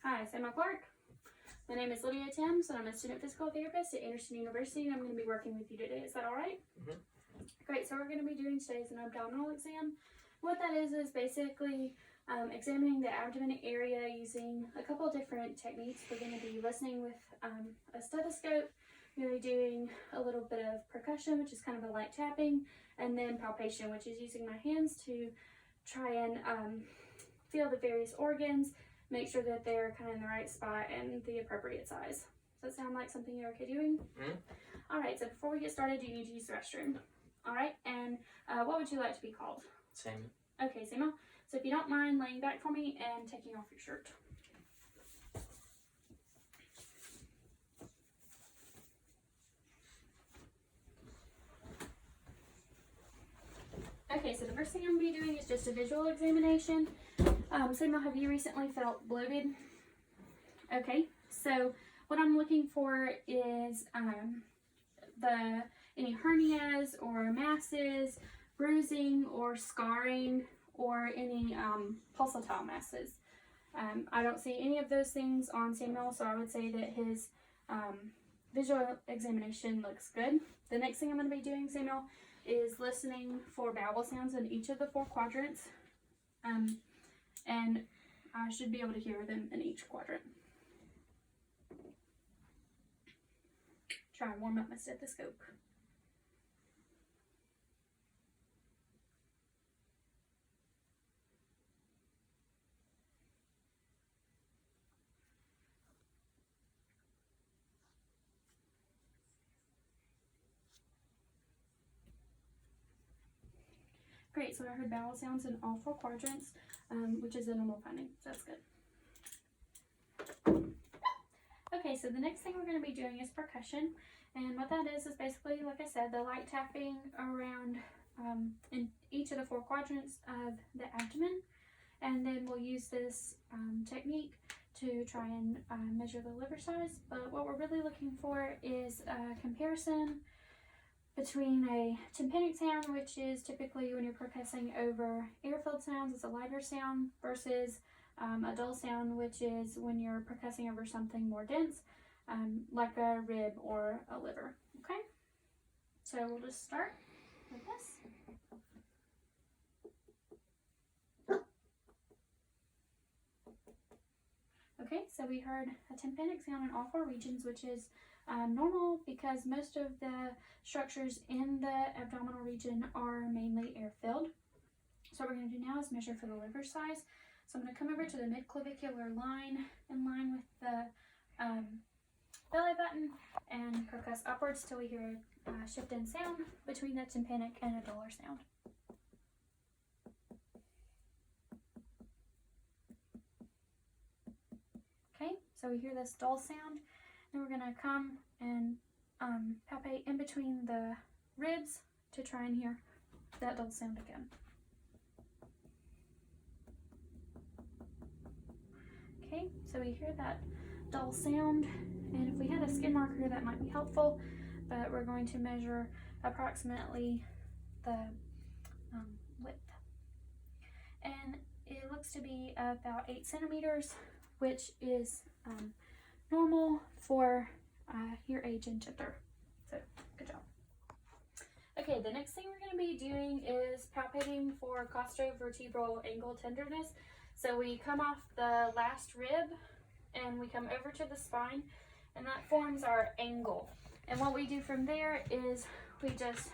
Hi, I'm Emma Clark. My name is Lydia Timms, and I'm a student physical therapist at Anderson University, and I'm going to be working with you today. Is that all right? Mm-hmm. Great. So we're going to be doing today is an abdominal exam. What that is basically examining the abdomen area using a couple different techniques. We're going to be listening with a stethoscope. We're going to be doing a little bit of percussion, which is kind of a light tapping, and then palpation, which is using my hands to try and feel the various organs, make sure that they're kind of in the right spot and the appropriate size. Does that sound like something you're okay doing? Mm-hmm. All right, so before we get started, you need to use the restroom. All right, and what would you like to be called? Samuel. Okay, Samuel. So if you don't mind laying back for me and taking off your shirt. Okay, so the first thing I'm going to be doing is just a visual examination. Samuel, have you recently felt bloated? Okay, so what I'm looking for is any hernias or masses, bruising or scarring, or any pulsatile masses. I don't see any of those things on Samuel, so I would say that his visual examination looks good. The next thing I'm going to be doing, Samuel, is listening for bowel sounds in each of the 4 quadrants. And I should be able to hear them in each quadrant. Try and warm up my stethoscope. Great, so I heard bowel sounds in all 4 quadrants, which is a normal finding, so that's good. Okay, so the next thing we're going to be doing is percussion, and what that is basically, like I said, the light tapping around in each of the 4 quadrants of the abdomen, and then we'll use this technique to try and measure the liver size, but what we're really looking for is a comparison between a tympanic sound, which is typically when you're percussing over air-filled sounds, it's a lighter sound, versus a dull sound, which is when you're percussing over something more dense, like a rib or a liver. Okay, so we'll just start with this. Okay, so we heard a tympanic sound in all 4 regions, which is normal because most of the structures in the abdominal region are mainly air-filled. So what we're going to do now is measure for the liver size. So I'm going to come over to the midclavicular line, in line with the belly button, and percuss upwards till we hear a shift in sound between the tympanic and a duller sound. Okay, so we hear this dull sound. Then we're going to come and palpate in between the ribs to try and hear that dull sound again. Okay, so we hear that dull sound, and if we had a skin marker that might be helpful, but we're going to measure approximately the width. And it looks to be about 8 centimeters, which is normal for your age and gender. So, good job. Okay, the next thing we're going to be doing is palpating for costovertebral angle tenderness. So we come off the last rib and we come over to the spine, and that forms our angle. And what we do from there is we just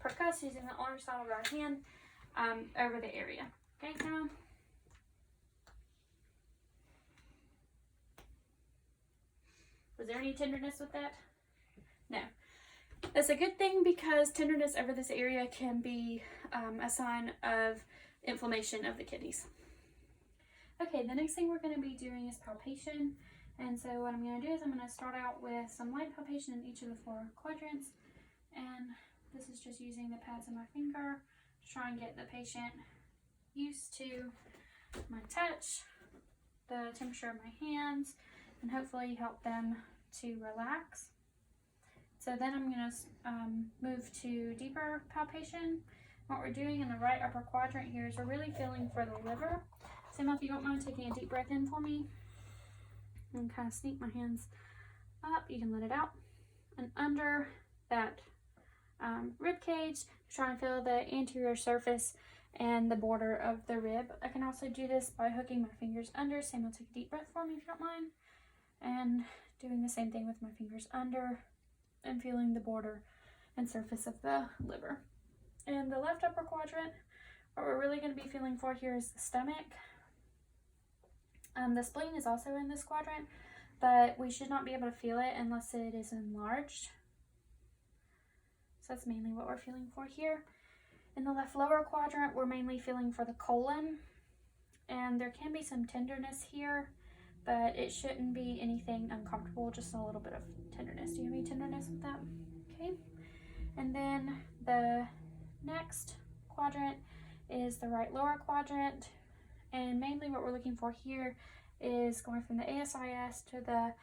percuss using the inner side of our hand over the area. Okay, now. Was there any tenderness with that? No. That's a good thing because tenderness over this area can be a sign of inflammation of the kidneys. Okay, the next thing we're going to be doing is palpation. And so what I'm going to do is I'm going to start out with some light palpation in each of the 4 quadrants. And this is just using the pads of my finger to try and get the patient used to my touch, the temperature of my hands, and hopefully help them to relax. So then I'm going to move to deeper palpation. What we're doing in the right upper quadrant here is we're really feeling for the liver. Samuel, if you don't mind taking a deep breath in for me. and kind of sneak my hands up. You can let it out and under that rib cage, try and feel the anterior surface and the border of the rib. I can also do this by hooking my fingers under. Sam will take a deep breath for me if you don't mind. And doing the same thing with my fingers under and feeling the border and surface of the liver. In the left upper quadrant, what we're really going to be feeling for here is the stomach. The spleen is also in this quadrant, but we should not be able to feel it unless it is enlarged. So that's mainly what we're feeling for here. In the left lower quadrant, we're mainly feeling for the colon, and there can be some tenderness here, but it shouldn't be anything uncomfortable, just a little bit of tenderness. Do you have any tenderness with that? Okay. And then the next quadrant is the right lower quadrant, and mainly what we're looking for here is going from the ASIS to the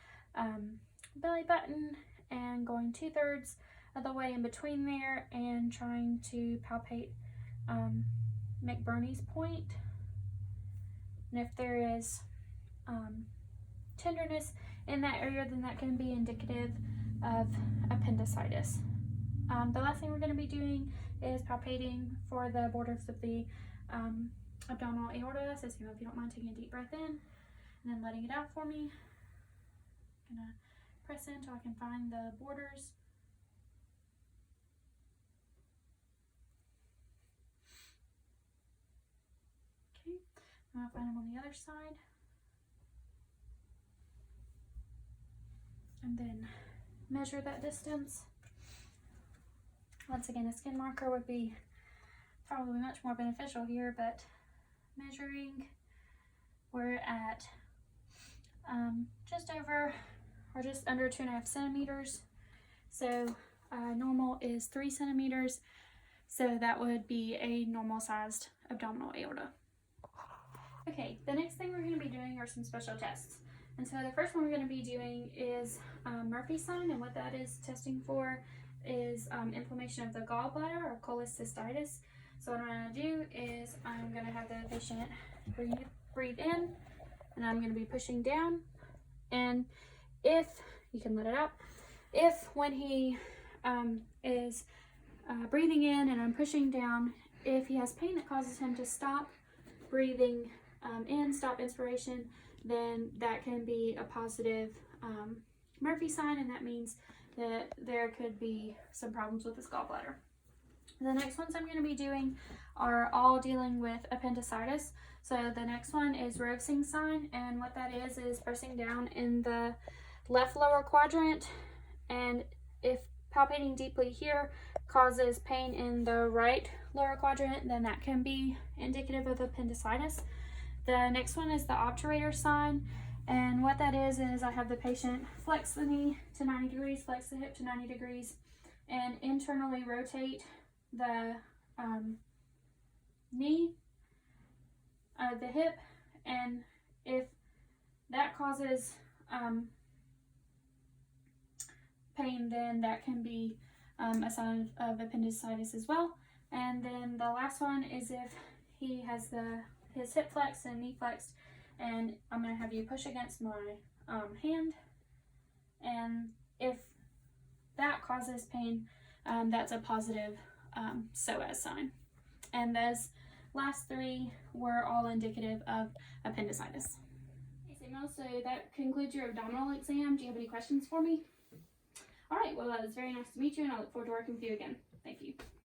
belly button and going 2/3 of the way in between there and trying to palpate McBurney's point. And if there is tenderness in that area, then that can be indicative of appendicitis. The last thing we're going to be doing is palpating for the borders of the abdominal aorta. So if you don't mind taking a deep breath in and then letting it out for me. I'm going to press in until I can find the borders. Okay, I'm going to find them on the other side. And then measure that distance. Once again, a skin marker would be probably much more beneficial here, but measuring, we're at just over or just under 2.5 centimeters. So normal is 3 centimeters. So that would be a normal sized abdominal aorta. Okay, the next thing we're going to be doing are some special tests. And so the first one we're going to be doing is Murphy's sign, and what that is testing for is inflammation of the gallbladder or cholecystitis. So what I'm going to do is I'm going to have the patient breathe in, and I'm going to be pushing down. And if you can let it out, if when he is breathing in and I'm pushing down, if he has pain that causes him to stop breathing in, stop inspiration, then that can be a positive Murphy sign, and that means that there could be some problems with his gallbladder. The next ones I'm going to be doing are all dealing with appendicitis. So the next one is Rovsing sign, and what that is pressing down in the left lower quadrant, and if palpating deeply here causes pain in the right lower quadrant, then that can be indicative of appendicitis. The next one is the obturator sign, and what that is I have the patient flex the knee to 90 degrees, flex the hip to 90 degrees, and internally rotate the knee, the hip, and if that causes pain, then that can be a sign of appendicitis as well. And then the last one is if he has his hip flexed and knee flexed, and I'm going to have you push against my hand, and if that causes pain, that's a positive psoas sign. And those last three were all indicative of appendicitis. Okay, so that concludes your abdominal exam. Do you have any questions for me? All right, well, it was very nice to meet you, and I look forward to working with you again. Thank you.